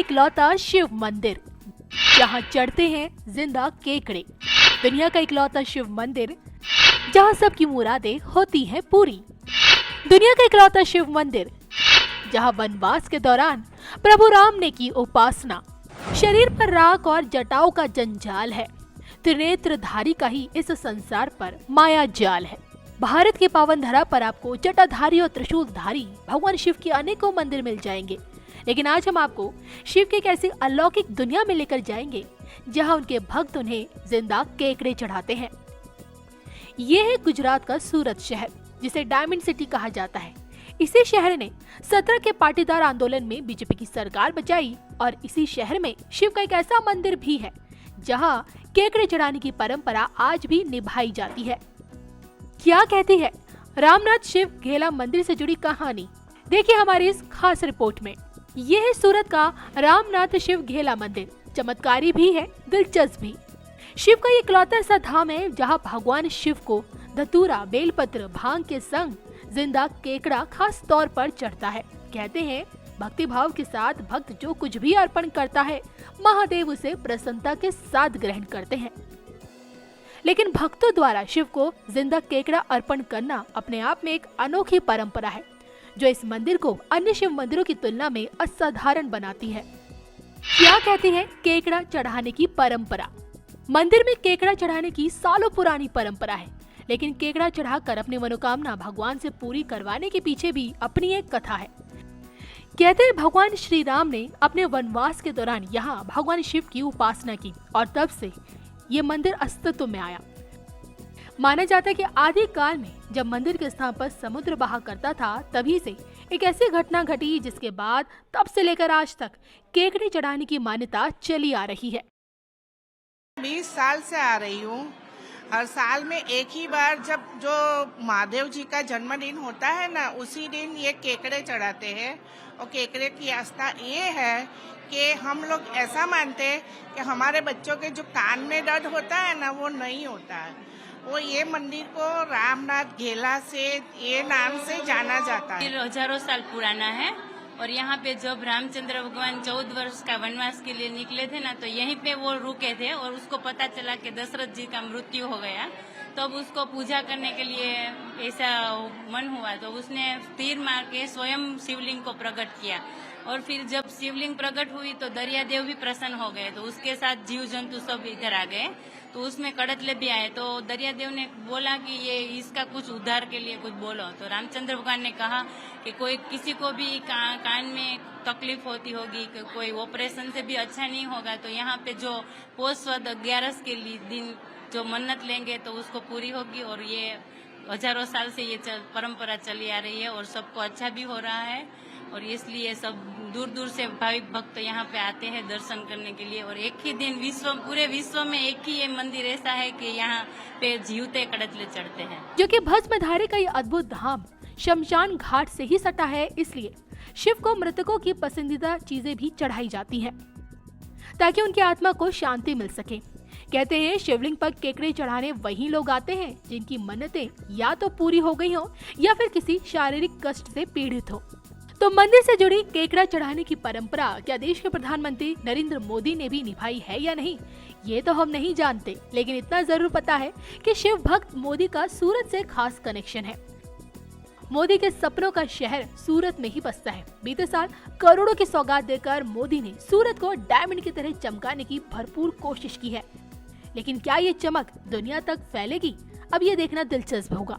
इकलौता शिव मंदिर, जहां चढ़ते हैं जिंदा केकड़े। दुनिया का इकलौता शिव मंदिर जहां सबकी मुरादें होती हैं पूरी। दुनिया का इकलौता शिव मंदिर जहां वनवास के दौरान प्रभु राम ने की उपासना। शरीर पर राख और जटाओं का जंजाल है। त्रिनेत्रधारी का ही इस संसार पर माया जाल है। भारत के पावन धरा पर आपको जटाधारी और त्रिशूलधारी भगवान शिव के अनेकों मंदिर मिल जाएंगे, लेकिन आज हम आपको शिव की एक ऐसी अलौकिक दुनिया में लेकर जाएंगे जहां उनके भक्त उन्हें जिंदा केकड़े चढ़ाते हैं। ये है गुजरात का सूरत शहर, जिसे डायमंड सिटी कहा जाता है। इसी शहर ने 17 के पाटीदार आंदोलन में बीजेपी की सरकार बचाई और इसी शहर में शिव का एक ऐसा मंदिर भी है जहां केकड़े चढ़ाने की परंपरा आज भी निभाई जाती है। क्या कहती है रामनाथ शिव घेला मंदिर से जुड़ी कहानी, देखिए हमारी इस खास रिपोर्ट में। ये है सूरत का रामनाथ शिव घेला मंदिर। चमत्कारी भी है, दिलचस्प भी। शिव का ये इकलौता ऐसा धाम है जहां भगवान शिव को धतूरा, बेलपत्र, भांग के संग जिंदा केकड़ा खास तौर पर चढ़ता है। कहते हैं भक्ति भाव के साथ भक्त जो कुछ भी अर्पण करता है, महादेव उसे प्रसन्नता के साथ ग्रहण करते हैं। लेकिन भक्तों द्वारा शिव को जिंदा केकड़ा अर्पण करना अपने आप में एक अनोखी परंपरा है, जो इस मंदिर को अन्य शिव मंदिरों की तुलना में असाधारण बनाती है। क्या कहती है केकड़ा चढ़ाने की परंपरा? मंदिर में केकड़ा चढ़ाने की सालों पुरानी परंपरा है, लेकिन केकड़ा चढ़ाकर अपनी मनोकामना भगवान से पूरी करवाने के पीछे भी अपनी एक कथा है। कहते हैं भगवान श्री राम ने अपने वनवास के दौरान यहाँ भगवान शिव की उपासना की और तब से ये मंदिर अस्तित्व में आया। माना जाता है कि आदि काल में जब मंदिर के स्थान पर समुद्र बहा करता था, तभी से एक ऐसी घटना घटी जिसके बाद तब से लेकर आज तक केकड़े चढ़ाने की मान्यता चली आ रही है। 20 साल से आ रही हूँ। हर साल में एक ही बार जब जो महादेव जी का जन्मदिन होता है ना, उसी दिन ये केकड़े चढ़ाते हैं। और केकड़े की आस्था ये है कि हम लोग ऐसा मानते हैं कि हमारे बच्चों के जो कान में दर्द होता है ना, वो नहीं होता है। वो ये मंदिर को रामनाथ घेला से ये नाम से जाना जाता है। हजारों साल पुराना है और यहाँ पे जब रामचंद्र भगवान 14 वर्ष का वनवास के लिए निकले थे ना, तो यहीं पे वो रुके थे और उसको पता चला कि दशरथ जी का मृत्यु हो गया। तब तो उसको पूजा करने के लिए ऐसा मन हुआ, तो उसने तीर मार के स्वयं शिवलिंग को प्रकट किया। और फिर जब शिवलिंग प्रकट हुई तो दरिया देव भी प्रसन्न हो गए, तो उसके साथ जीव जंतु सब इधर आ गए। तो उसमें कड़तले भी आए, तो दरिया देव ने बोला कि ये इसका कुछ उद्धार के लिए कुछ बोलो। तो रामचंद्र भगवान ने कहा कि कोई किसी को भी कान में तकलीफ होती होगी, कोई ऑपरेशन से भी अच्छा नहीं होगा, तो यहाँ पे जो पोष वद 11 के दिन जो मन्नत लेंगे तो उसको पूरी होगी। और ये हजारों साल से ये परंपरा चली आ रही है और सबको अच्छा भी हो रहा है। और इसलिए सब दूर दूर से भाविक भक्त यहाँ पे आते हैं दर्शन करने के लिए। और एक ही दिन पूरे विश्व में एक ही ये मंदिर ऐसा है कि यहाँ पे जीवते कड़तले चढ़ते हैं। जो कि भस्मधारी का ये अद्भुत धाम शमशान घाट से ही सटा है, इसलिए शिव को मृतकों की पसंदीदा चीजें भी चढ़ाई जाती हैं ताकि उनकी आत्मा को शांति मिल सके। कहते हैं शिवलिंग पर केकड़े चढ़ाने वही लोग आते हैं जिनकी मन्नतें या तो पूरी हो गई हो या फिर किसी शारीरिक कष्ट से पीड़ित हो। तो मंदिर से जुड़ी केकड़ा चढ़ाने की परंपरा क्या देश के प्रधानमंत्री नरेंद्र मोदी ने भी निभाई है या नहीं, ये तो हम नहीं जानते, लेकिन इतना जरूर पता है कि शिव भक्त मोदी का सूरत से खास कनेक्शन है। मोदी के सपनों का शहर सूरत में ही बसता है। बीते साल करोड़ों की सौगात देकर मोदी ने सूरत को डायमंड की तरह चमकाने की भरपूर कोशिश की है, लेकिन क्या ये चमक दुनिया तक फैलेगी, अब ये देखना दिलचस्प होगा।